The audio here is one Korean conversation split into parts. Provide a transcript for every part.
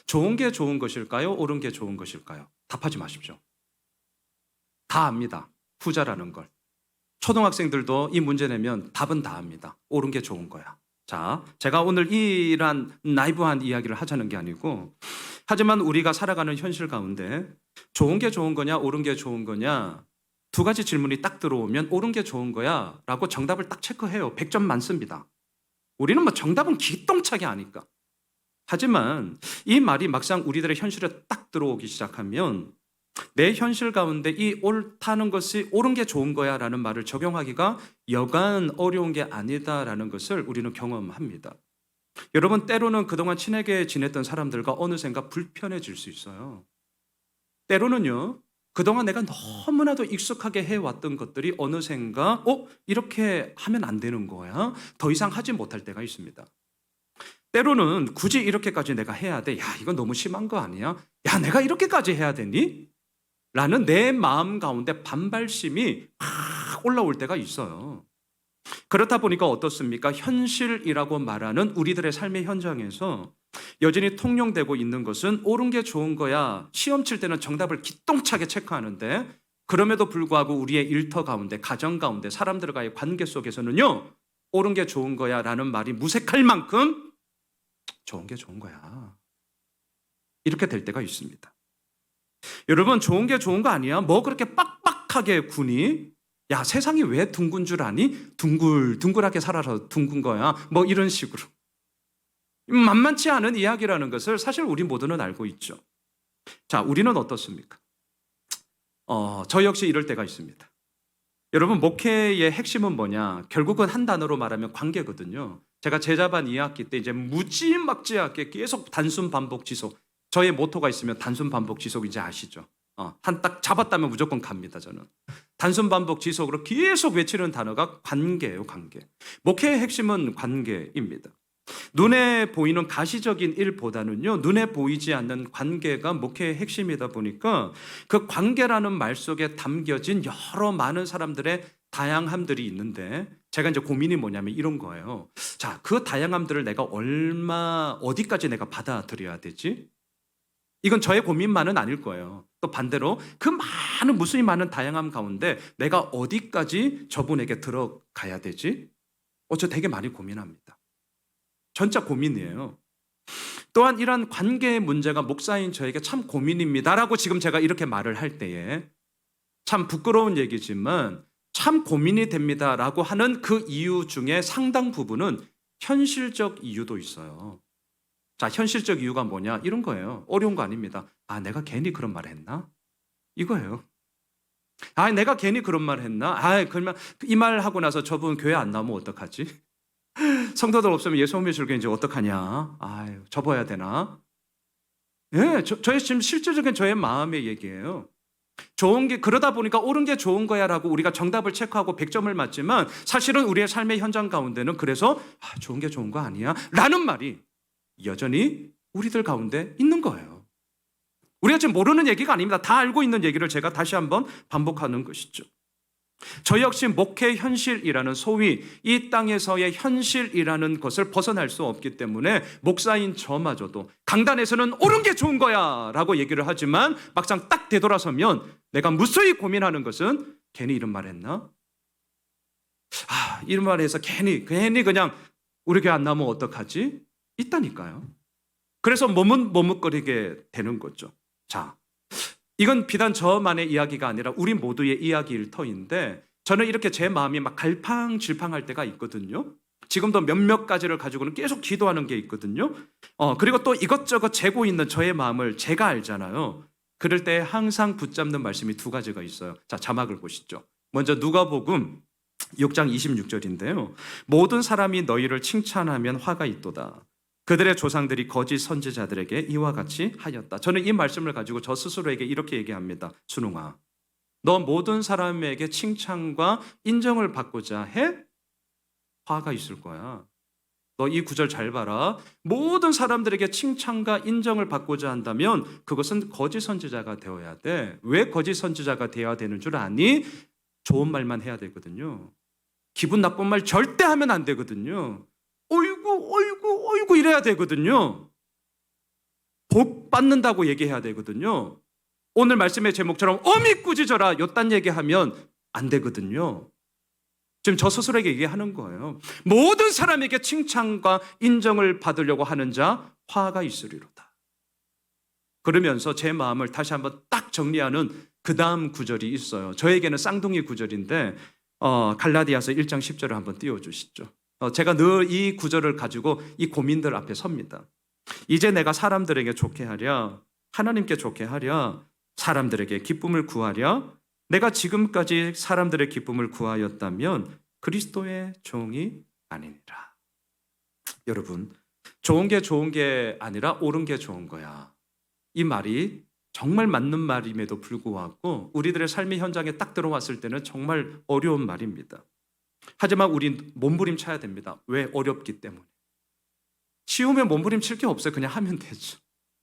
좋은 게 좋은 것일까요? 옳은 게 좋은 것일까요? 답하지 마십시오. 다 압니다. 후자라는 걸. 초등학생들도 이 문제 내면 답은 다 압니다. 옳은 게 좋은 거야. 자, 제가 오늘 이러한 나이브한 이야기를 하자는 게 아니고, 하지만 우리가 살아가는 현실 가운데 좋은 게 좋은 거냐, 옳은 게 좋은 거냐, 두 가지 질문이 딱 들어오면 옳은 게 좋은 거야 라고 정답을 딱 체크해요. 100점 많습니다. 우리는 뭐 정답은 기똥차게 아니까. 하지만 이 말이 막상 우리들의 현실에 딱 들어오기 시작하면 내 현실 가운데 이 옳다는 것이 옳은 게 좋은 거야 라는 말을 적용하기가 여간 어려운 게 아니다라는 것을 우리는 경험합니다. 여러분, 때로는 그동안 친하게 지냈던 사람들과 어느샌가 불편해질 수 있어요. 때로는요, 그동안 내가 너무나도 익숙하게 해왔던 것들이 어느샌가 이렇게 하면 안 되는 거야, 더 이상 하지 못할 때가 있습니다. 때로는 굳이 이렇게까지 내가 해야 돼, 야 이건 너무 심한 거 아니야, 야 내가 이렇게까지 해야 되니? 라는 내 마음 가운데 반발심이 막 올라올 때가 있어요. 그렇다 보니까 어떻습니까? 현실이라고 말하는 우리들의 삶의 현장에서 여전히 통용되고 있는 것은 옳은 게 좋은 거야. 시험 칠 때는 정답을 기똥차게 체크하는데, 그럼에도 불구하고 우리의 일터 가운데, 가정 가운데, 사람들과의 관계 속에서는요, 옳은 게 좋은 거야 라는 말이 무색할 만큼 좋은 게 좋은 거야, 이렇게 될 때가 있습니다. 여러분, 좋은 게 좋은 거 아니야? 뭐 그렇게 빡빡하게 구니? 야, 세상이 왜 둥근 줄 아니? 둥글둥글하게 살아서 둥근 거야. 뭐 이런 식으로. 만만치 않은 이야기라는 것을 사실 우리 모두는 알고 있죠. 자, 우리는 어떻습니까? 저 역시 이럴 때가 있습니다. 여러분, 목회의 핵심은 뭐냐? 결국은 한 단어로 말하면 관계거든요. 제가 제자반 2학기 때 이제 무지막지하게 계속 단순 반복 지속. 저의 모토가 있으면 단순 반복 지속, 이제 아시죠? 한 딱 잡았다면 무조건 갑니다, 저는. 단순 반복 지속으로 계속 외치는 단어가 관계예요, 관계. 목회의 핵심은 관계입니다. 눈에 보이는 가시적인 일보다는요, 눈에 보이지 않는 관계가 목회의 핵심이다 보니까 그 관계라는 말 속에 담겨진 여러 많은 사람들의 다양함들이 있는데, 제가 이제 고민이 뭐냐면 이런 거예요. 자, 그 다양함들을 내가 어디까지 내가 받아들여야 되지? 이건 저의 고민만은 아닐 거예요. 또 반대로 그 많은, 무수히 많은 다양함 가운데 내가 어디까지 저분에게 들어가야 되지? 저 되게 많이 고민합니다. 진짜 고민이에요. 또한 이러한 관계의 문제가 목사인 저에게 참 고민입니다라고 지금 제가 이렇게 말을 할 때에 참 부끄러운 얘기지만 참 고민이 됩니다라고 하는 그 이유 중에 상당 부분은 현실적 이유도 있어요. 자, 현실적 이유가 뭐냐? 이런 거예요. 어려운 거 아닙니다. 내가 괜히 그런 말 했나? 이거예요. 내가 괜히 그런 말 했나? 그러면 이 말 하고 나서 저분 교회 안 나오면 어떡하지? 성도들 없으면 예수 오면 줄게 이제 어떡하냐? 접어야 되나? 예, 저의 지금 실질적인 저의 마음의 얘기예요. 좋은 게, 그러다 보니까 옳은 게 좋은 거야 라고 우리가 정답을 체크하고 100점을 맞지만 사실은 우리의 삶의 현장 가운데는 그래서 좋은 게 좋은 거 아니야? 라는 말이 여전히 우리들 가운데 있는 거예요. 우리가 지금 모르는 얘기가 아닙니다. 다 알고 있는 얘기를 제가 다시 한번 반복하는 것이죠. 저 역시 목회 현실이라는, 소위 이 땅에서의 현실이라는 것을 벗어날 수 없기 때문에 목사인 저마저도 강단에서는 옳은 게 좋은 거야 라고 얘기를 하지만 막상 딱 되돌아서면 내가 무수히 고민하는 것은 괜히 이런 말 했나? 이런 말 해서 괜히 그냥 우리 교회 안 나오면 어떡하지? 있다니까요. 그래서 머뭇머뭇거리게 되는 거죠. 자, 이건 비단 저만의 이야기가 아니라 우리 모두의 이야기일 터인데, 저는 이렇게 제 마음이 막 갈팡질팡할 때가 있거든요. 지금도 몇몇 가지를 가지고는 계속 기도하는 게 있거든요. 그리고 또 이것저것 재고 있는 저의 마음을 제가 알잖아요. 그럴 때 항상 붙잡는 말씀이 두 가지가 있어요. 자, 자막을 보시죠. 먼저 누가복음 6장 26절인데요. 모든 사람이 너희를 칭찬하면 화가 있도다. 그들의 조상들이 거짓 선지자들에게 이와 같이 하였다. 저는 이 말씀을 가지고 저 스스로에게 이렇게 얘기합니다. 순웅아, 너 모든 사람에게 칭찬과 인정을 받고자 해? 화가 있을 거야. 너 이 구절 잘 봐라. 모든 사람들에게 칭찬과 인정을 받고자 한다면 그것은 거짓 선지자가 되어야 돼. 왜 거짓 선지자가 되어야 되는 줄 아니? 좋은 말만 해야 되거든요. 기분 나쁜 말 절대 하면 안 되거든요. 어이구 이래야 되거든요. 복 받는다고 얘기해야 되거든요. 오늘 말씀의 제목처럼 어미 꾸짖어라 요딴 얘기하면 안 되거든요. 지금 저 스스로에게 얘기하는 거예요. 모든 사람에게 칭찬과 인정을 받으려고 하는 자 화가 있으리로다. 그러면서 제 마음을 다시 한번 딱 정리하는 그 다음 구절이 있어요. 저에게는 쌍둥이 구절인데 갈라디아서 1장 10절을 한번 띄워주시죠. 제가 늘 이 구절을 가지고 이 고민들 앞에 섭니다. 이제 내가 사람들에게 좋게 하랴, 하나님께 좋게 하랴, 사람들에게 기쁨을 구하랴, 내가 지금까지 사람들의 기쁨을 구하였다면 그리스도의 종이 아니니라. 여러분, 좋은 게 아니라 옳은 게 좋은 거야. 이 말이 정말 맞는 말임에도 불구하고 우리들의 삶의 현장에 딱 들어왔을 때는 정말 어려운 말입니다. 하지만 우린 몸부림쳐야 됩니다. 왜? 어렵기 때문에. 쉬우면 몸부림칠 게 없어요. 그냥 하면 되죠.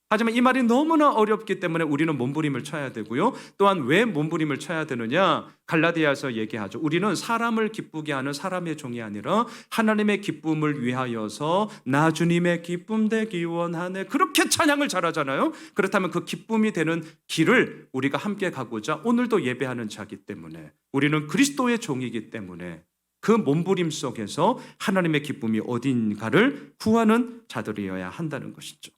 하지만 이 말이 너무나 어렵기 때문에 우리는 몸부림을 쳐야 되고요. 또한 왜 몸부림을 쳐야 되느냐? 갈라디아서 얘기하죠. 우리는 사람을 기쁘게 하는 사람의 종이 아니라 하나님의 기쁨을 위하여서 나 주님의 기쁨 되기 원하네. 그렇게 찬양을 잘하잖아요. 그렇다면 그 기쁨이 되는 길을 우리가 함께 가고자 오늘도 예배하는 자기 때문에 우리는 그리스도의 종이기 때문에 그 몸부림 속에서 하나님의 기쁨이 어딘가를 구하는 자들이어야 한다는 것이죠.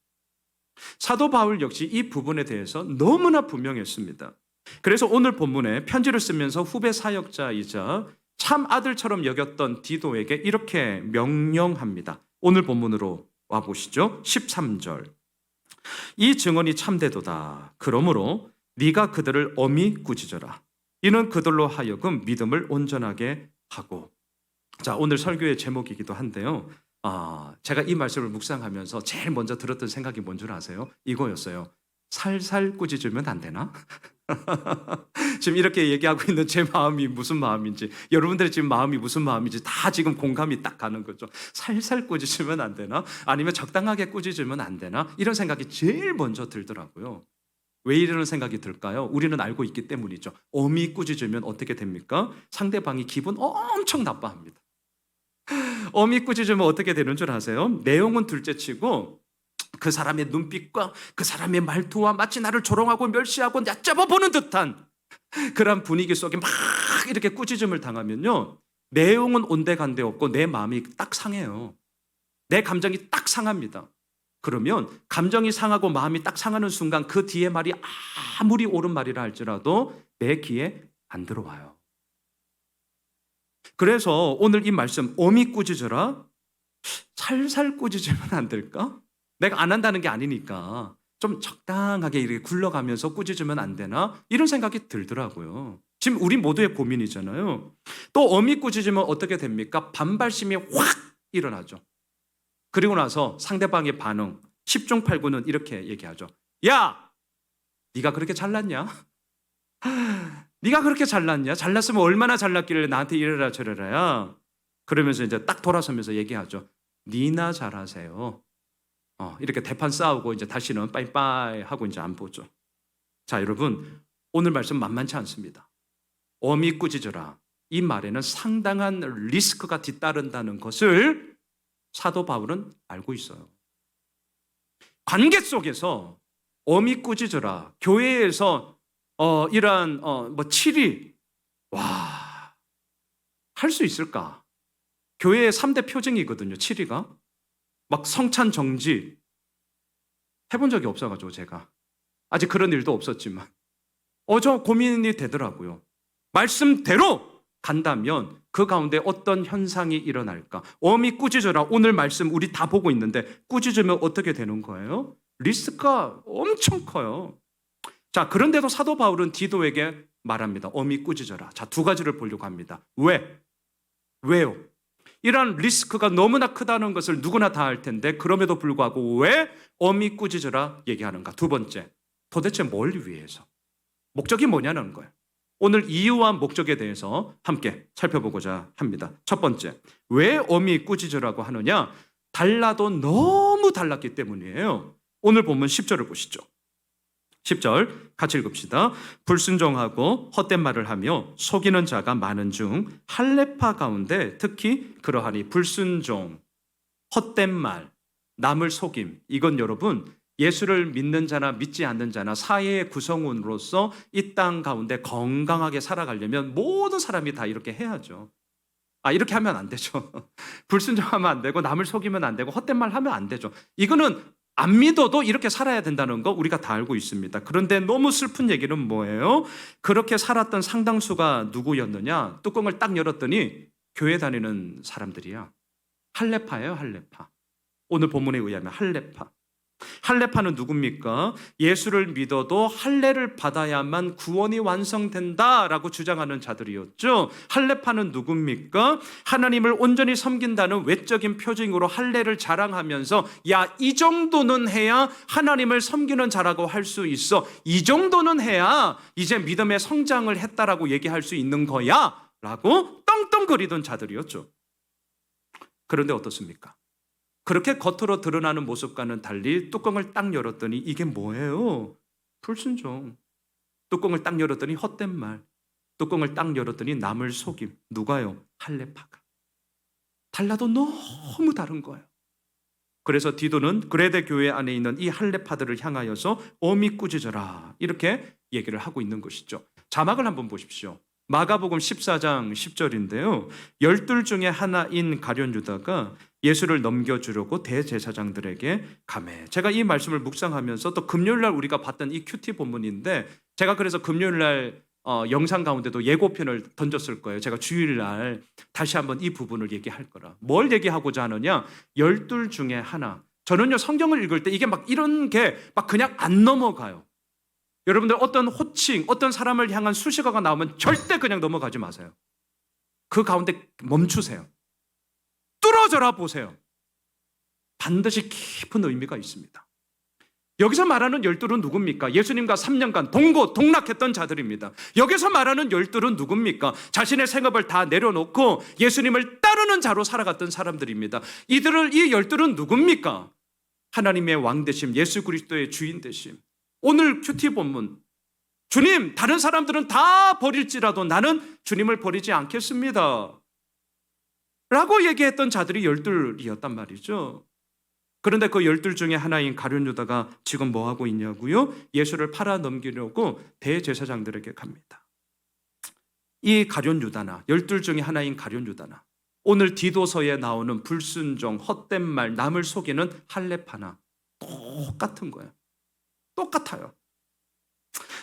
사도 바울 역시 이 부분에 대해서 너무나 분명했습니다. 그래서 오늘 본문에 편지를 쓰면서 후배 사역자이자 참 아들처럼 여겼던 디도에게 이렇게 명령합니다. 오늘 본문으로 와보시죠. 13절. 이 증언이 참되도다. 그러므로 네가 그들을 엄히 꾸짖어라. 이는 그들로 하여금 믿음을 온전하게 하고. 자, 오늘 설교의 제목이기도 한데요. 제가 이 말씀을 묵상하면서 제일 먼저 들었던 생각이 뭔 줄 아세요? 이거였어요. 살살 꾸짖으면 안 되나? 지금 이렇게 얘기하고 있는 제 마음이 무슨 마음인지, 여러분들의 지금 마음이 무슨 마음인지 다 지금 공감이 딱 가는 거죠. 살살 꾸짖으면 안 되나? 아니면 적당하게 꾸짖으면 안 되나? 이런 생각이 제일 먼저 들더라고요. 왜 이런 생각이 들까요? 우리는 알고 있기 때문이죠. 엄히 꾸짖으면 어떻게 됩니까? 상대방이 기분 엄청 나빠합니다. 엄히 꾸짖으면 어떻게 되는 줄 아세요? 내용은 둘째치고 그 사람의 눈빛과 그 사람의 말투와 마치 나를 조롱하고 멸시하고 얕잡아 보는 듯한 그런 분위기 속에 막 이렇게 꾸짖음을 당하면요, 내용은 온데간데 없고 내 마음이 딱 상해요. 내 감정이 딱 상합니다. 그러면 감정이 상하고 마음이 딱 상하는 순간 그 뒤에 말이 아무리 옳은 말이라 할지라도 내 귀에 안 들어와요. 그래서 오늘 이 말씀 엄히 꾸짖어라, 살살 꾸짖으면 안 될까? 내가 안 한다는 게 아니니까 좀 적당하게 이렇게 굴러가면서 꾸짖으면 안 되나? 이런 생각이 들더라고요. 지금 우리 모두의 고민이잖아요. 또 엄히 꾸짖으면 어떻게 됩니까? 반발심이 확 일어나죠. 그리고 나서 상대방의 반응 10중 8구는 이렇게 얘기하죠. 야! 네가 그렇게 잘났냐? 네가 그렇게 잘났냐? 잘났으면 얼마나 잘났길래 나한테 이래라 저래라야. 그러면서 이제 딱 돌아서면서 얘기하죠. 니나 잘하세요. 이렇게 대판 싸우고 이제 다시는 빠이빠이 하고 이제 안 보죠. 자, 여러분, 오늘 말씀 만만치 않습니다. 엄히 꾸짖어라. 이 말에는 상당한 리스크가 뒤따른다는 것을 사도 바울은 알고 있어요. 관계 속에서 엄히 꾸짖어라. 교회에서 이러한 치리, 할 수 있을까? 교회의 3대 표징이거든요. 치리가 막 성찬 정지 해본 적이 없어가지고 제가 아직 그런 일도 없었지만 저 고민이 되더라고요. 말씀대로 간다면 그 가운데 어떤 현상이 일어날까? 엄히 꾸짖어라. 오늘 말씀 우리 다 보고 있는데 꾸짖으면 어떻게 되는 거예요? 리스크가 엄청 커요. 자, 그런데도 사도 바울은 디도에게 말합니다. 엄히 꾸짖어라. 자, 두 가지를 보려고 합니다. 왜요? 이런 리스크가 너무나 크다는 것을 누구나 다 알 텐데 그럼에도 불구하고 왜 엄히 꾸짖어라 얘기하는가? 두 번째, 도대체 뭘 위해서? 목적이 뭐냐는 거예요. 오늘 이유와 목적에 대해서 함께 살펴보고자 합니다. 첫 번째, 왜 엄히 꾸짖으라고 하느냐? 달라도 너무 달랐기 때문이에요. 오늘 본문 10절을 보시죠. 10절 같이 읽읍시다. 불순종하고 헛된 말을 하며 속이는 자가 많은 중 할례파 가운데 특히 그러하니 불순종, 헛된 말, 남을 속임, 이건 여러분 예수를 믿는 자나 믿지 않는 자나 사회의 구성원으로서 이 땅 가운데 건강하게 살아가려면 모든 사람이 다 이렇게 해야죠. 이렇게 하면 안 되죠. 불순종하면 안 되고 남을 속이면 안 되고 헛된 말 하면 안 되죠. 이거는 안 믿어도 이렇게 살아야 된다는 거 우리가 다 알고 있습니다. 그런데 너무 슬픈 얘기는 뭐예요? 그렇게 살았던 상당수가 누구였느냐? 뚜껑을 딱 열었더니 교회 다니는 사람들이야. 할례파예요, 할례파. 오늘 본문에 의하면 할례파. 할례파는 누굽니까? 예수를 믿어도 할례를 받아야만 구원이 완성된다라고 주장하는 자들이었죠. 할례파는 누굽니까? 하나님을 온전히 섬긴다는 외적인 표징으로 할례를 자랑하면서 야, 이 정도는 해야 하나님을 섬기는 자라고 할 수 있어. 이 정도는 해야 이제 믿음의 성장을 했다라고 얘기할 수 있는 거야 라고 떵떵거리던 자들이었죠. 그런데 어떻습니까? 그렇게 겉으로 드러나는 모습과는 달리 뚜껑을 딱 열었더니 이게 뭐예요? 불순종. 뚜껑을 딱 열었더니 헛된 말. 뚜껑을 딱 열었더니 남을 속임. 누가요? 할례파가. 달라도 너무 다른 거예요. 그래서 디도는 그레데 교회 안에 있는 이 할례파들을 향하여서 어미 꾸짖어라 이렇게 얘기를 하고 있는 것이죠. 자막을 한번 보십시오. 마가복음 14장 10절인데요. 12 중에 하나인 가룟 유다가 예수를 넘겨주려고 대제사장들에게 가매. 제가 이 말씀을 묵상하면서 또 금요일날 우리가 봤던 이 큐티 본문인데 제가 그래서 금요일날 영상 가운데도 예고편을 던졌을 거예요. 제가 주일날 다시 한번 이 부분을 얘기할 거라. 뭘 얘기하고자 하느냐? 12 중에 하나. 저는요 성경을 읽을 때 이게 막 이런 게 막 그냥 안 넘어가요. 여러분들 어떤 호칭, 어떤 사람을 향한 수식어가 나오면 절대 그냥 넘어가지 마세요. 그 가운데 멈추세요. 뚫어져라 보세요. 반드시 깊은 의미가 있습니다. 여기서 말하는 12은 누굽니까? 예수님과 3년간 동고동락했던 자들입니다. 여기서 말하는 12은 누굽니까? 자신의 생업을 다 내려놓고 예수님을 따르는 자로 살아갔던 사람들입니다. 이 12은 누굽니까? 하나님의 왕 되심, 예수 그리스도의 주인 되심. 오늘 큐티 본문, 주님, 다른 사람들은 다 버릴지라도 나는 주님을 버리지 않겠습니다 라고 얘기했던 자들이 12이었단 말이죠. 그런데 그 12 중에 하나인 가룟 유다가 지금 뭐 하고 있냐고요? 예수를 팔아 넘기려고 대제사장들에게 갑니다. 이 가룟 유다나 12 중에 하나인 가룟 유다나 오늘 디도서에 나오는 불순종, 헛된 말, 남을 속이는 할례파나 똑같은 거예요. 똑같아요.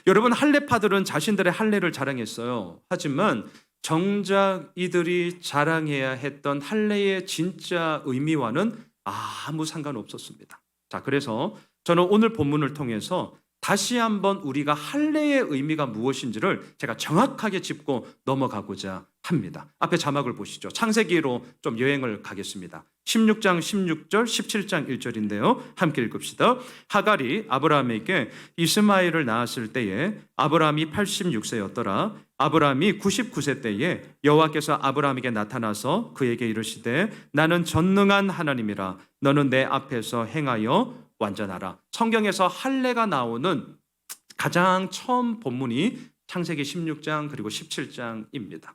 여러분, 할례파들은 자신들의 할례를 자랑했어요. 하지만 정작 이들이 자랑해야 했던 할례의 진짜 의미와는 아무 상관없었습니다. 자, 그래서 저는 오늘 본문을 통해서 다시 한번 우리가 할례의 의미가 무엇인지를 제가 정확하게 짚고 넘어가고자 합니다. 앞에 자막을 보시죠. 창세기로 좀 여행을 가겠습니다. 16장 16절, 17장 1절인데요. 함께 읽읍시다. 하갈이 아브라함에게 이스마엘을 낳았을 때에 아브라함이 86세였더라. 아브라함이 99세 때에 여호와께서 아브라함에게 나타나서 그에게 이르시되 나는 전능한 하나님이라 너는 내 앞에서 행하여 완전하라. 성경에서 할례가 나오는 가장 처음 본문이 창세기 16장 그리고 17장입니다.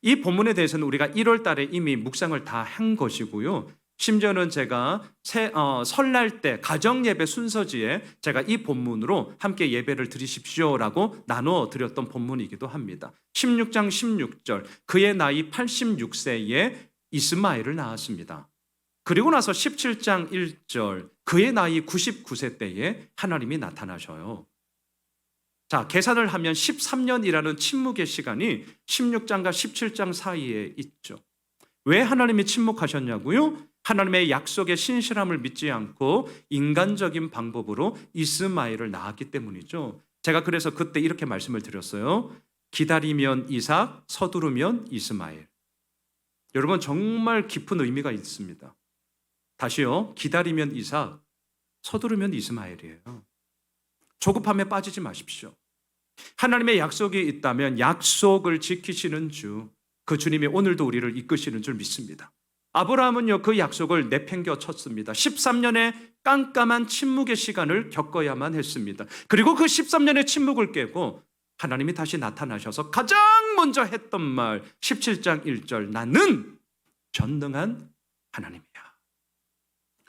이 본문에 대해서는 우리가 1월 달에 이미 묵상을 다 한 것이고요. 심지어는 제가 설날 때 가정예배 순서지에 제가 이 본문으로 함께 예배를 드리십시오라고 나눠 드렸던 본문이기도 합니다. 16장 16절 그의 나이 86세에 이스마엘을 낳았습니다. 그리고 나서 17장 1절 그의 나이 99세 때에 하나님이 나타나셔요. 자, 계산을 하면 13년이라는 침묵의 시간이 16장과 17장 사이에 있죠. 왜 하나님이 침묵하셨냐고요? 하나님의 약속의 신실함을 믿지 않고 인간적인 방법으로 이스마엘을 낳았기 때문이죠. 제가 그래서 그때 이렇게 말씀을 드렸어요. 기다리면 이삭, 서두르면 이스마엘. 여러분, 정말 깊은 의미가 있습니다. 다시요. 기다리면 이삭, 서두르면 이스마엘이에요. 조급함에 빠지지 마십시오. 하나님의 약속이 있다면 약속을 지키시는 주, 그 주님이 오늘도 우리를 이끄시는 줄 믿습니다. 아브라함은요, 그 약속을 내팽겨 쳤습니다. 13년의 깜깜한 침묵의 시간을 겪어야만 했습니다. 그리고 그 13년의 침묵을 깨고 하나님이 다시 나타나셔서 가장 먼저 했던 말 17장 1절 나는 전능한 하나님이야.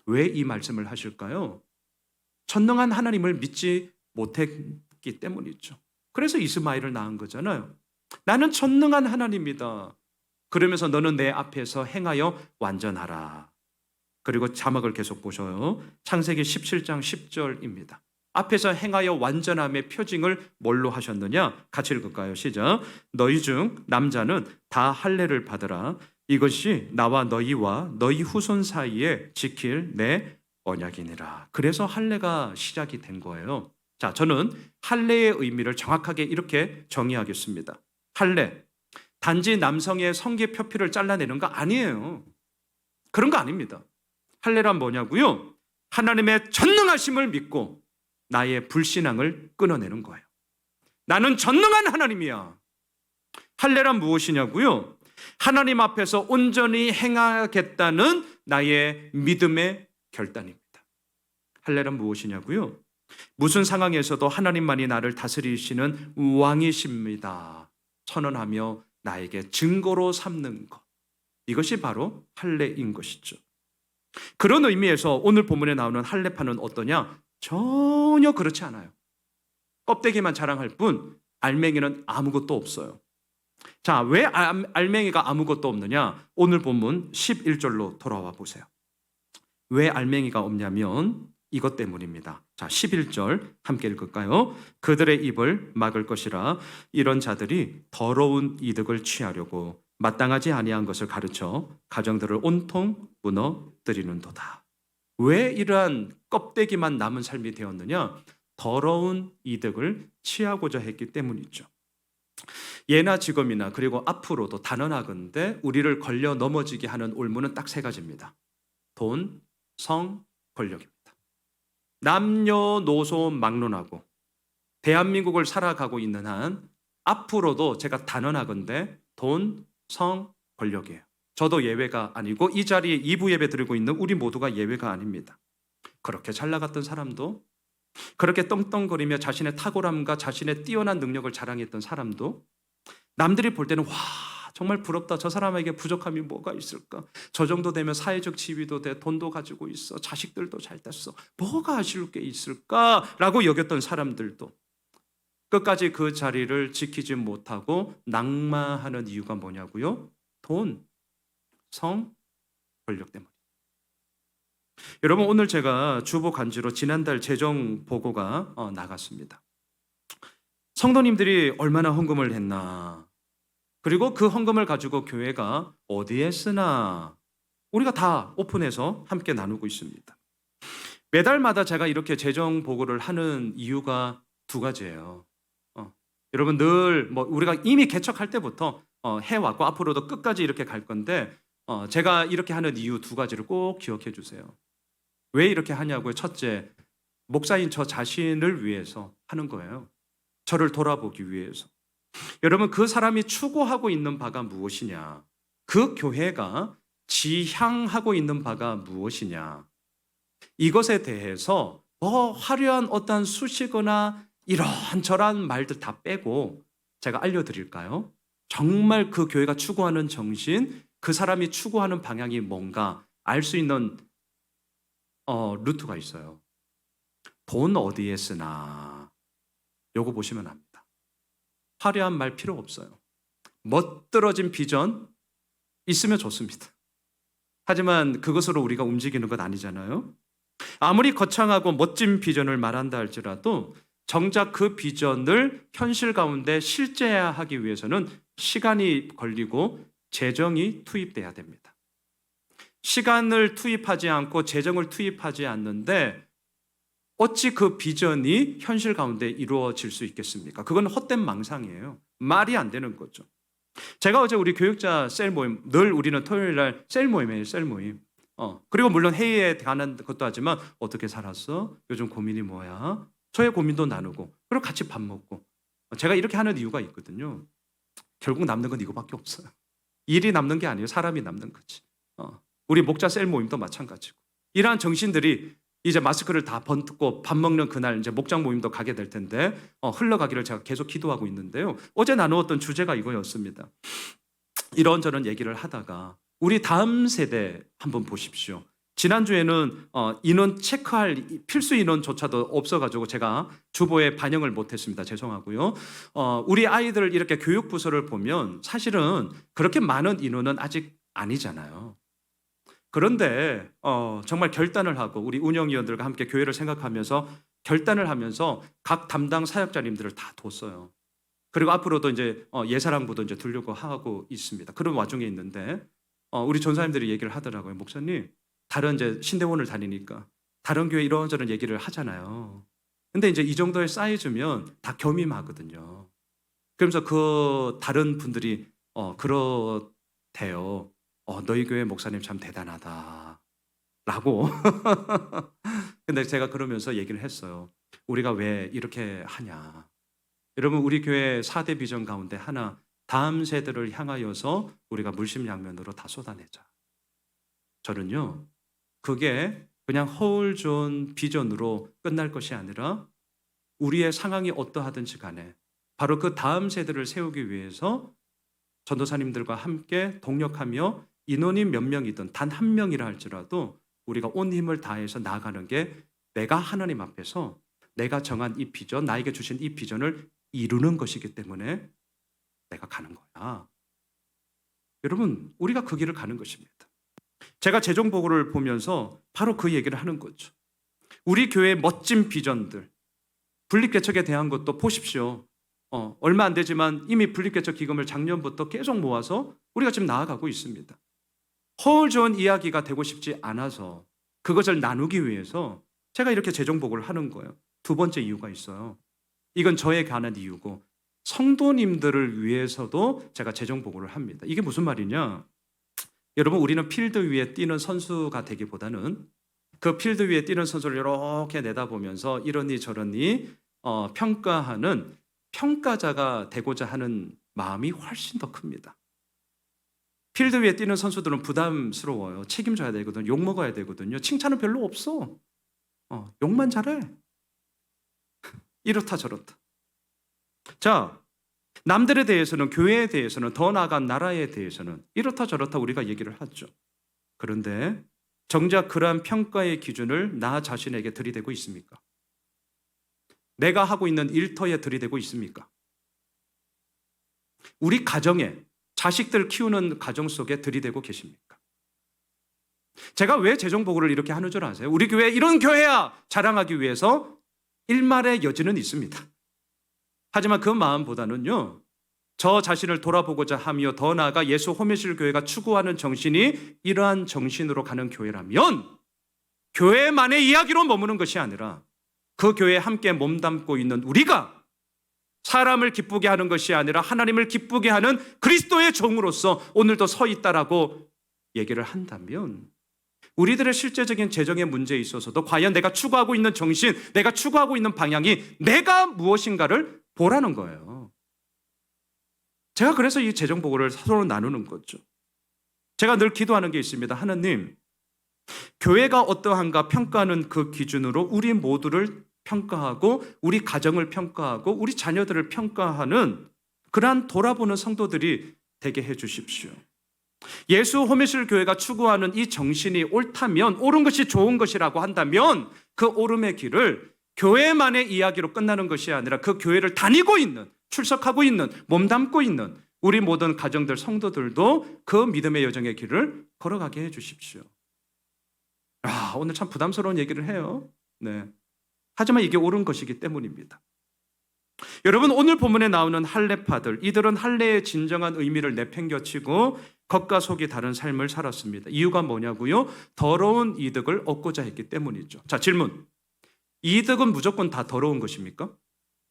왜 이 말씀을 하실까요? 전능한 하나님을 믿지 못했기 때문이죠. 그래서 이스마엘을 낳은 거잖아요. 나는 전능한 하나님이다. 그러면서 너는 내 앞에서 행하여 완전하라. 그리고 자막을 계속 보셔요. 창세기 17장 10절입니다. 앞에서 행하여 완전함의 표징을 뭘로 하셨느냐? 같이 읽을까요? 시작. 너희 중 남자는 다 할례를 받으라. 이것이 나와 너희와 너희 후손 사이에 지킬 내 언약이니라. 그래서 할례가 시작이 된 거예요. 자, 저는 할례의 의미를 정확하게 이렇게 정의하겠습니다. 할례, 단지 남성의 성기 표피를 잘라내는 거 아니에요. 그런 거 아닙니다. 할례란 뭐냐고요? 하나님의 전능하심을 믿고 나의 불신앙을 끊어내는 거예요. 나는 전능한 하나님이야. 할례란 무엇이냐고요? 하나님 앞에서 온전히 행하겠다는 나의 믿음의 결단입니다. 할례란 무엇이냐고요? 무슨 상황에서도 하나님만이 나를 다스리시는 왕이십니다. 선언하며 나에게 증거로 삼는 것. 이것이 바로 할례인 것이죠. 그런 의미에서 오늘 본문에 나오는 할례파는 어떠냐? 전혀 그렇지 않아요. 껍데기만 자랑할 뿐 알맹이는 아무것도 없어요. 자, 왜 알맹이가 아무것도 없느냐? 오늘 본문 11절로 돌아와 보세요. 왜 알맹이가 없냐면 이것 때문입니다. 자, 11절 함께 읽을까요? 그들의 입을 막을 것이라. 이런 자들이 더러운 이득을 취하려고 마땅하지 아니한 것을 가르쳐 가정들을 온통 무너뜨리는도다. 왜 이러한 껍데기만 남은 삶이 되었느냐? 더러운 이득을 취하고자 했기 때문이죠. 예나 지금이나 그리고 앞으로도 단언하건대 우리를 걸려 넘어지게 하는 올무는 딱 세 가지입니다. 돈, 성, 권력입니다. 남녀노소 막론하고 대한민국을 살아가고 있는 한 앞으로도 제가 단언하건대 돈, 성, 권력이에요. 저도 예외가 아니고 이 자리에 2부 예배 드리고 있는 우리 모두가 예외가 아닙니다. 그렇게 잘 나갔던 사람도, 그렇게 떵떵거리며 자신의 탁월함과 자신의 뛰어난 능력을 자랑했던 사람도 남들이 볼 때는 와, 정말 부럽다. 저 사람에게 부족함이 뭐가 있을까? 저 정도 되면 사회적 지위도 돼, 돈도 가지고 있어, 자식들도 잘 됐어. 뭐가 아쉬울 게 있을까라고 여겼던 사람들도 끝까지 그 자리를 지키지 못하고 낙마하는 이유가 뭐냐고요? 돈, 성, 권력 때문에. 여러분, 오늘 제가 주보 간지로 지난달 재정 보고가 나갔습니다. 성도님들이 얼마나 헌금을 했나, 그리고 그 헌금을 가지고 교회가 어디에 쓰나, 우리가 다 오픈해서 함께 나누고 있습니다. 매달마다 제가 이렇게 재정 보고를 하는 이유가 두 가지예요. 여러분, 늘 우리가 이미 개척할 때부터 해왔고 앞으로도 끝까지 이렇게 갈 건데 제가 이렇게 하는 이유 두 가지를 꼭 기억해 주세요. 왜 이렇게 하냐고요? 첫째, 목사인 저 자신을 위해서 하는 거예요. 저를 돌아보기 위해서. 여러분, 그 사람이 추구하고 있는 바가 무엇이냐? 그 교회가 지향하고 있는 바가 무엇이냐? 이것에 대해서 화려한 어떤 수식어나 이런저런 말들 다 빼고 제가 알려드릴까요? 정말 그 교회가 추구하는 정신, 그 사람이 추구하는 방향이 뭔가 알 수 있는 루트가 있어요. 돈 어디에 쓰나? 요거 보시면 압니다. 화려한 말 필요 없어요. 멋들어진 비전 있으면 좋습니다. 하지만 그것으로 우리가 움직이는 것 아니잖아요. 아무리 거창하고 멋진 비전을 말한다 할지라도 정작 그 비전을 현실 가운데 실제화하기 위해서는 시간이 걸리고 재정이 투입돼야 됩니다. 시간을 투입하지 않고 재정을 투입하지 않는데 어찌 그 비전이 현실 가운데 이루어질 수 있겠습니까? 그건 헛된 망상이에요. 말이 안 되는 거죠. 제가 어제 우리 교육자 셀 모임, 늘 우리는 토요일 날 셀 모임이에요, 셀 모임. 그리고 물론 회의에 관한 것도 하지만 어떻게 살았어? 요즘 고민이 뭐야? 저의 고민도 나누고 그리고 같이 밥 먹고. 제가 이렇게 하는 이유가 있거든요. 결국 남는 건 이거밖에 없어요. 일이 남는 게 아니에요. 사람이 남는 거지. 우리 목자 셀 모임도 마찬가지고. 이러한 정신들이 이제 마스크를 다 벗고 밥 먹는 그날 이제 목장 모임도 가게 될 텐데 흘러가기를 제가 계속 기도하고 있는데요. 어제 나누었던 주제가 이거였습니다. 이런저런 얘기를 하다가 우리 다음 세대 한번 보십시오. 지난주에는 인원 체크할 필수 인원조차도 없어가지고 제가 주보에 반영을 못했습니다. 죄송하고요. 우리 아이들 이렇게 교육부서를 보면 사실은 그렇게 많은 인원은 아직 아니잖아요. 그런데 정말 결단을 하고 우리 운영위원들과 함께 교회를 생각하면서 결단을 하면서 각 담당 사역자님들을 다 뒀어요. 그리고 앞으로도 이제 예사랑부도 이제 두려고 하고 있습니다. 그런 와중에 있는데 우리 전사님들이 얘기를 하더라고요. 목사님, 다른 이제 신대원을 다니니까 다른 교회 이런저런 얘기를 하잖아요. 근데 이제 이 정도의 사이즈면 다 겸임하거든요. 그러면서 그 다른 분들이 그렇대요. 너희 교회 목사님 참 대단하다 라고. 근데 제가 그러면서 얘기를 했어요. 우리가 왜 이렇게 하냐. 여러분, 우리 교회 4대 비전 가운데 하나, 다음 세대를 향하여서 우리가 물심양면으로 다 쏟아내자. 저는요, 그게 그냥 허울 좋은 비전으로 끝날 것이 아니라 우리의 상황이 어떠하든지 간에 바로 그 다음 세대를 세우기 위해서 전도사님들과 함께 동력하며 인원이 몇 명이든 단 한 명이라 할지라도 우리가 온 힘을 다해서 나아가는 게 내가 하나님 앞에서 내가 정한 이 비전, 나에게 주신 이 비전을 이루는 것이기 때문에 내가 가는 거야. 여러분, 우리가 그 길을 가는 것입니다. 제가 재정보고를 보면서 바로 그 얘기를 하는 거죠. 우리 교회의 멋진 비전들, 분립개척에 대한 것도 보십시오. 얼마 안 되지만 이미 분립개척 기금을 작년부터 계속 모아서 우리가 지금 나아가고 있습니다. 허울 좋은 이야기가 되고 싶지 않아서 그것을 나누기 위해서 제가 이렇게 재정보고를 하는 거예요. 두 번째 이유가 있어요. 이건 저에 관한 이유고 성도님들을 위해서도 제가 재정보고를 합니다. 이게 무슨 말이냐? 여러분, 우리는 필드 위에 뛰는 선수가 되기보다는 그 필드 위에 뛰는 선수를 이렇게 내다보면서 이러니 저러니 평가하는 평가자가 되고자 하는 마음이 훨씬 더 큽니다. 필드 위에 뛰는 선수들은 부담스러워요. 책임져야 되거든요. 욕 먹어야 되거든요. 칭찬은 별로 없어. 욕만 잘해. 이렇다 저렇다. 자, 남들에 대해서는, 교회에 대해서는, 더 나아간 나라에 대해서는 이렇다 저렇다 우리가 얘기를 하죠. 그런데 정작 그러한 평가의 기준을 나 자신에게 들이대고 있습니까? 내가 하고 있는 일터에 들이대고 있습니까? 우리 가정에, 자식들 키우는 가정 속에 들이대고 계십니까? 제가 왜 재정보고를 이렇게 하는 줄 아세요? 우리 교회 이런 교회야 자랑하기 위해서 일말의 여지는 있습니다. 하지만 그 마음보다는요, 저 자신을 돌아보고자 하며 더 나아가 예수 호메실 교회가 추구하는 정신이 이러한 정신으로 가는 교회라면 교회만의 이야기로 머무는 것이 아니라 그 교회에 함께 몸담고 있는 우리가 사람을 기쁘게 하는 것이 아니라 하나님을 기쁘게 하는 그리스도의 종으로서 오늘도 서 있다라고 얘기를 한다면 우리들의 실제적인 재정의 문제에 있어서도 과연 내가 추구하고 있는 정신, 내가 추구하고 있는 방향이 내가 무엇인가를 보라는 거예요. 제가 그래서 이 재정보고를 서로 나누는 거죠. 제가 늘 기도하는 게 있습니다. 하나님, 교회가 어떠한가 평가하는 그 기준으로 우리 모두를 평가하고 우리 가정을 평가하고 우리 자녀들을 평가하는 그러한 돌아보는 성도들이 되게 해 주십시오. 예수 호메실 교회가 추구하는 이 정신이 옳다면, 옳은 것이 좋은 것이라고 한다면 그 옳음의 길을 교회만의 이야기로 끝나는 것이 아니라 그 교회를 다니고 있는, 출석하고 있는, 몸담고 있는 우리 모든 가정들, 성도들도 그 믿음의 여정의 길을 걸어가게 해 주십시오. 오늘 참 부담스러운 얘기를 해요. 네. 하지만 이게 옳은 것이기 때문입니다. 여러분, 오늘 본문에 나오는 할례파들, 이들은 할례의 진정한 의미를 내팽겨치고 겉과 속이 다른 삶을 살았습니다. 이유가 뭐냐고요? 더러운 이득을 얻고자 했기 때문이죠. 자, 질문. 이득은 무조건 다 더러운 것입니까?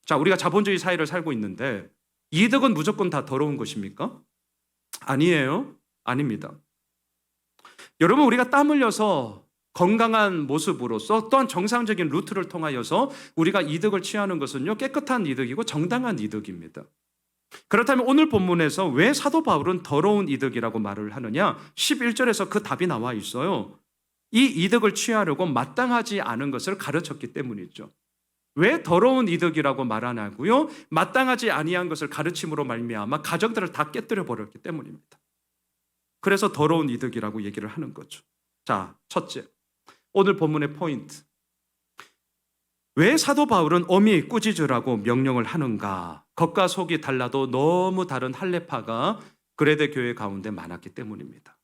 자, 우리가 자본주의 사회를 살고 있는데 이득은 무조건 다 더러운 것입니까? 아니에요. 아닙니다. 여러분, 우리가 땀 흘려서 건강한 모습으로서 또한 정상적인 루트를 통하여서 우리가 이득을 취하는 것은요, 깨끗한 이득이고 정당한 이득입니다. 그렇다면 오늘 본문에서 왜 사도 바울은 더러운 이득이라고 말을 하느냐? 11절에서 그 답이 나와 있어요. 이 이득을 취하려고 마땅하지 않은 것을 가르쳤기 때문이죠. 왜 더러운 이득이라고 말하냐고요? 마땅하지 아니한 것을 가르침으로 말미암아 가정들을 다 깨뜨려 버렸기 때문입니다. 그래서 더러운 이득이라고 얘기를 하는 거죠. 자, 첫째, 오늘 본문의 포인트. 왜 사도 바울은 어미 꾸짖으라고 명령을 하는가? 겉과 속이 달라도 너무 다른 할례파가 그레데 교회 가운데 많았기 때문입니다.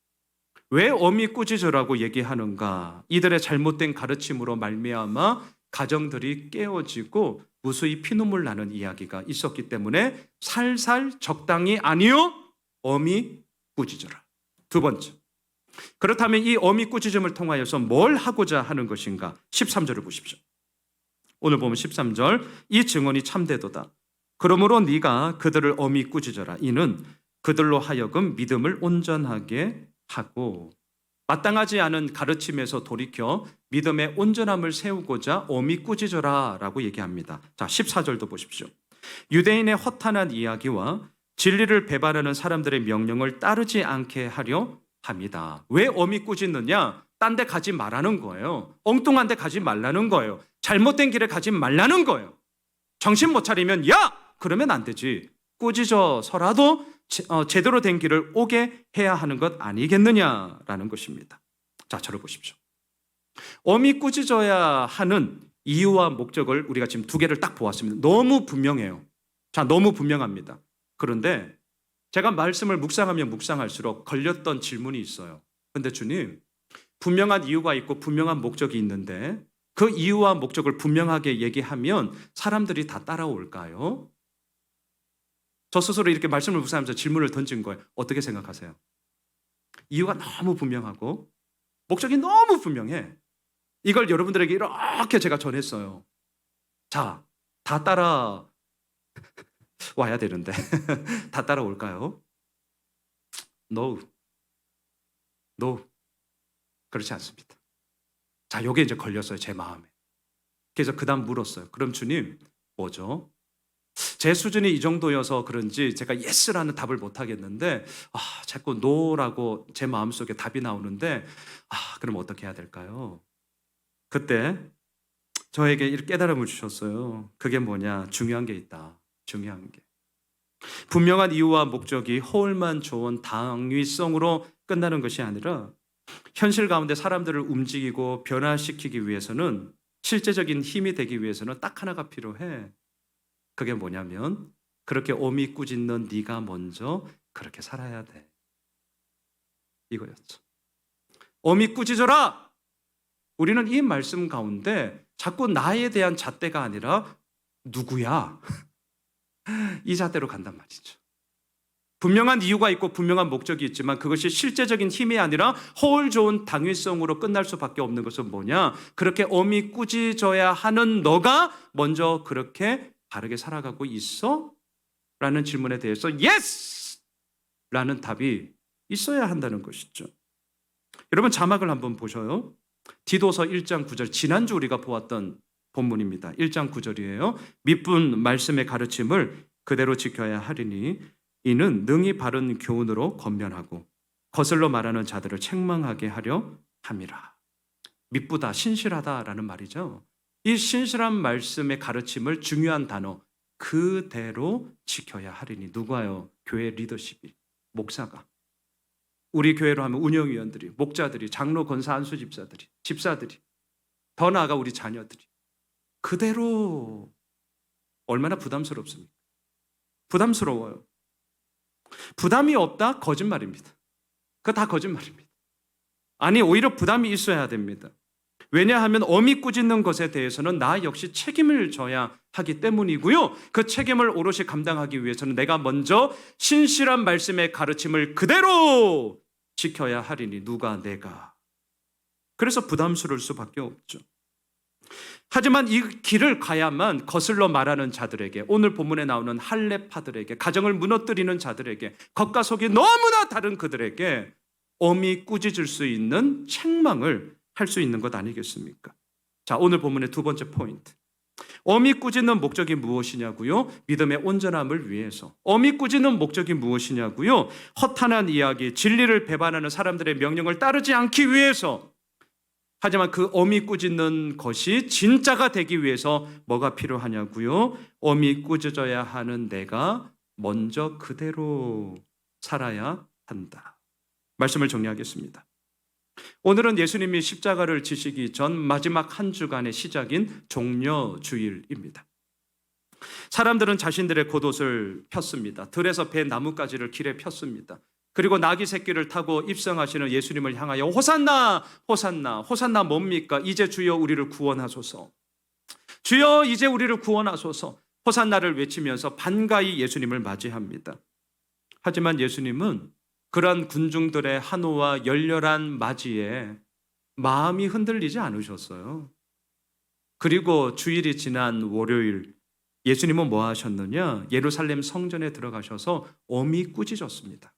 왜 어미 꾸짖으라고 얘기하는가? 이들의 잘못된 가르침으로 말미암아 가정들이 깨어지고 무수히 피눈물 나는 이야기가 있었기 때문에 살살 적당히 아니요 어미 꾸짖으라. 두 번째, 그렇다면 이 어미 꾸짖음을 통하여서 뭘 하고자 하는 것인가? 13절을 보십시오. 오늘 보면 13절, 이 증언이 참되도다. 그러므로 네가 그들을 어미 꾸짖어라. 이는 그들로 하여금 믿음을 온전하게 하고 마땅하지 않은 가르침에서 돌이켜 믿음의 온전함을 세우고자 어미 꾸짖어라 라고 얘기합니다. 자, 14절도 보십시오. 유대인의 허탄한 이야기와 진리를 배반하는 사람들의 명령을 따르지 않게 하려 합니다. 왜 어미 꾸짖느냐? 딴 데 가지 말라는 거예요. 엉뚱한 데 가지 말라는 거예요. 잘못된 길에 가지 말라는 거예요. 정신 못 차리면 야! 그러면 안 되지. 꾸짖어서라도 제대로 된 길을 오게 해야 하는 것 아니겠느냐라는 것입니다. 자, 저를 보십시오. 어미 꾸짖어야 하는 이유와 목적을 우리가 지금 두 개를 딱 보았습니다. 너무 분명해요. 자, 너무 분명합니다. 그런데 제가 말씀을 묵상하면 묵상할수록 걸렸던 질문이 있어요. 근데 주님, 분명한 이유가 있고 분명한 목적이 있는데 그 이유와 목적을 분명하게 얘기하면 사람들이 다 따라올까요? 저 스스로 이렇게 말씀을 묵상하면서 질문을 던진 거예요. 어떻게 생각하세요? 이유가 너무 분명하고 목적이 너무 분명해. 이걸 여러분들에게 이렇게 제가 전했어요. 자, 다 따라 와야 되는데 다 따라올까요? No. 그렇지 않습니다. 자, 요게 이제 걸렸어요, 제 마음에. 그래서 그 다음 물었어요. 그럼 주님, 뭐죠? 제 수준이 이 정도여서 그런지 제가 예스라는 답을 못 하겠는데 자꾸 노라고 제 마음속에 답이 나오는데 그럼 어떻게 해야 될까요? 그때 저에게 이렇게 깨달음을 주셨어요. 그게 뭐냐? 중요한 게 있다. 중요한 게. 분명한 이유와 목적이 허울만 좋은 당위성으로 끝나는 것이 아니라 현실 가운데 사람들을 움직이고 변화시키기 위해서는 실제적인 힘이 되기 위해서는 딱 하나가 필요해. 그게 뭐냐면 그렇게 어미 꾸짖는 네가 먼저 그렇게 살아야 돼. 이거였죠. 어미 꾸짖어라. 우리는 이 말씀 가운데 자꾸 나에 대한 잣대가 아니라 누구야? 이 잣대로 간단 말이죠. 분명한 이유가 있고 분명한 목적이 있지만 그것이 실제적인 힘이 아니라 허울 좋은 당위성으로 끝날 수밖에 없는 것은 뭐냐? 그렇게 어미 꾸짖어야 하는 너가 먼저 그렇게 바르게 살아가고 있어? 라는 질문에 대해서 yes! 라는 답이 있어야 한다는 것이죠. 여러분 자막을 한번 보셔요. 디도서 1장 9절, 지난주 우리가 보았던 본문입니다. 1장 9절이에요. 믿은 말씀의 가르침을 그대로 지켜야 하리니 이는 능히 바른 교훈으로 권면하고 거슬러 말하는 자들을 책망하게 하려 함이라. 믿부다, 신실하다라는 말이죠. 이 신실한 말씀의 가르침을 중요한 단어 그대로 지켜야 하리니 누가요? 교회 리더십이, 목사가. 우리 교회로 하면 운영위원들이, 목자들이, 장로, 권사, 안수 집사들이, 집사들이, 더 나아가 우리 자녀들이 그대로. 얼마나 부담스럽습니까? 부담스러워요. 부담이 없다? 거짓말입니다. 그거 다 거짓말입니다. 아니, 오히려 부담이 있어야 됩니다. 왜냐하면 어미 꾸짖는 것에 대해서는 나 역시 책임을 져야 하기 때문이고요. 그 책임을 오롯이 감당하기 위해서는 내가 먼저 신실한 말씀의 가르침을 그대로 지켜야 하리니 누가 내가. 그래서 부담스러울 수밖에 없죠. 하지만 이 길을 가야만 거슬러 말하는 자들에게, 오늘 본문에 나오는 할례파들에게, 가정을 무너뜨리는 자들에게, 겉과 속이 너무나 다른 그들에게 어미 꾸짖을 수 있는 책망을 할 수 있는 것 아니겠습니까? 자, 오늘 본문의 두 번째 포인트. 어미 꾸짖는 목적이 무엇이냐고요? 믿음의 온전함을 위해서. 어미 꾸짖는 목적이 무엇이냐고요? 허탄한 이야기, 진리를 배반하는 사람들의 명령을 따르지 않기 위해서. 하지만 그 어미 꾸짖는 것이 진짜가 되기 위해서 뭐가 필요하냐고요? 어미 꾸짖어야 하는 내가 먼저 그대로 살아야 한다. 말씀을 정리하겠습니다. 오늘은 예수님이 십자가를 지시기 전 마지막 한 주간의 시작인 종려주일입니다. 사람들은 자신들의 겉옷을 폈습니다. 들에서 배 나뭇가지를 길에 폈습니다. 그리고 나귀 새끼를 타고 입성하시는 예수님을 향하여 호산나 호산나 호산나 뭡니까? 이제 주여 우리를 구원하소서. 주여 이제 우리를 구원하소서. 호산나를 외치면서 반가이 예수님을 맞이합니다. 하지만 예수님은 그러한 군중들의 한호와 열렬한 맞이에 마음이 흔들리지 않으셨어요. 그리고 주일이 지난 월요일 예수님은 뭐 하셨느냐? 예루살렘 성전에 들어가셔서 엄히 꾸짖었습니다.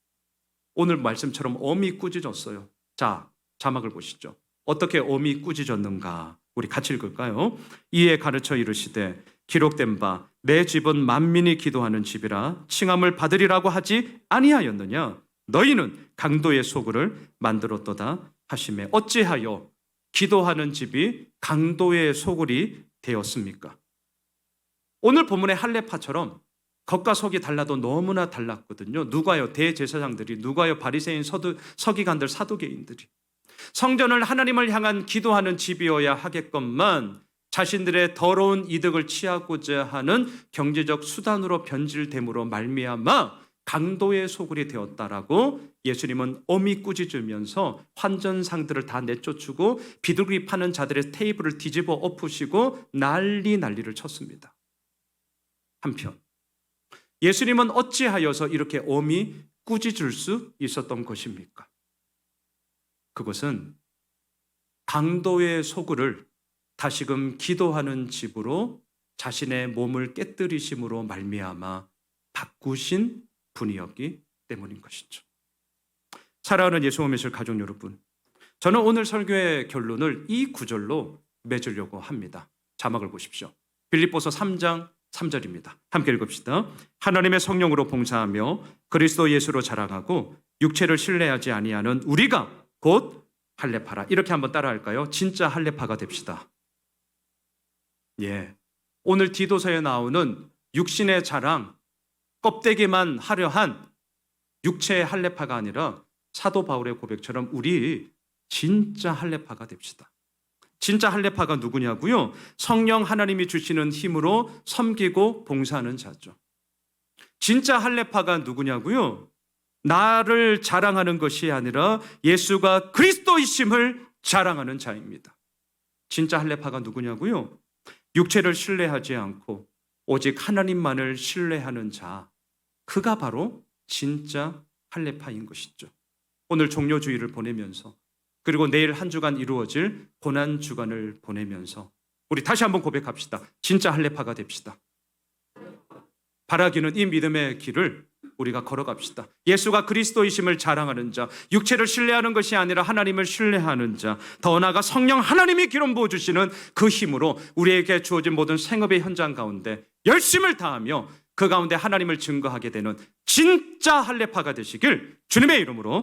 오늘 말씀처럼 엄히 꾸짖었어요. 자, 자막을 보시죠. 어떻게 엄히 꾸짖었는가? 우리 같이 읽을까요? 이에 가르쳐 이르시되 기록된 바 내 집은 만민이 기도하는 집이라 칭함을 받으리라고 하지 아니하였느냐? 너희는 강도의 소굴을 만들었도다 하시매 어찌하여 기도하는 집이 강도의 소굴이 되었습니까? 오늘 본문의 할례파처럼 겉과 속이 달라도 너무나 달랐거든요. 누가요? 대제사장들이, 누가요? 바리새인 서기관들, 사두개인들이. 성전을 하나님을 향한 기도하는 집이어야 하겠건만 자신들의 더러운 이득을 취하고자 하는 경제적 수단으로 변질됨으로 말미암아 강도의 소굴이 되었다라고 예수님은 엄히 꾸짖으면서 환전상들을 다 내쫓고 비둘기 파는 자들의 테이블을 뒤집어 엎으시고 난리를 쳤습니다. 한편 예수님은 어찌하여서 이렇게 엄히 꾸짖을 수 있었던 것입니까? 그것은 강도의 소굴을 다시금 기도하는 집으로 자신의 몸을 깨뜨리심으로 말미암아 바꾸신 분이었기 때문인 것이죠. 사랑하는 예수오매실 가족 여러분, 저는 오늘 설교의 결론을 이 구절로 맺으려고 합니다. 자막을 보십시오. 빌립보서 3장 3절입니다. 함께 읽읍시다. 하나님의 성령으로 봉사하며 그리스도 예수로 자랑하고 육체를 신뢰하지 아니하는 우리가 곧 할례파라. 이렇게 한번 따라할까요? 진짜 할례파가 됩시다. 예, 오늘 디도서에 나오는 육신의 자랑, 껍데기만 하려 한 육체의 할례파가 아니라 사도 바울의 고백처럼 우리 진짜 할례파가 됩시다. 진짜 할례파가 누구냐고요? 성령 하나님이 주시는 힘으로 섬기고 봉사하는 자죠. 진짜 할례파가 누구냐고요? 나를 자랑하는 것이 아니라 예수가 그리스도이심을 자랑하는 자입니다. 진짜 할례파가 누구냐고요? 육체를 신뢰하지 않고 오직 하나님만을 신뢰하는 자, 그가 바로 진짜 할례파인 것이죠. 오늘 종료주일을 보내면서 그리고 내일 한 주간 이루어질 고난주간을 보내면서 우리 다시 한번 고백합시다. 진짜 할례파가 됩시다. 바라기는 이 믿음의 길을 우리가 걸어갑시다. 예수가 그리스도이심을 자랑하는 자, 육체를 신뢰하는 것이 아니라 하나님을 신뢰하는 자, 더 나아가 성령 하나님이 기름 부어주시는 그 힘으로 우리에게 주어진 모든 생업의 현장 가운데 열심을 다하며 그 가운데 하나님을 증거하게 되는 진짜 할례파가 되시길 주님의 이름으로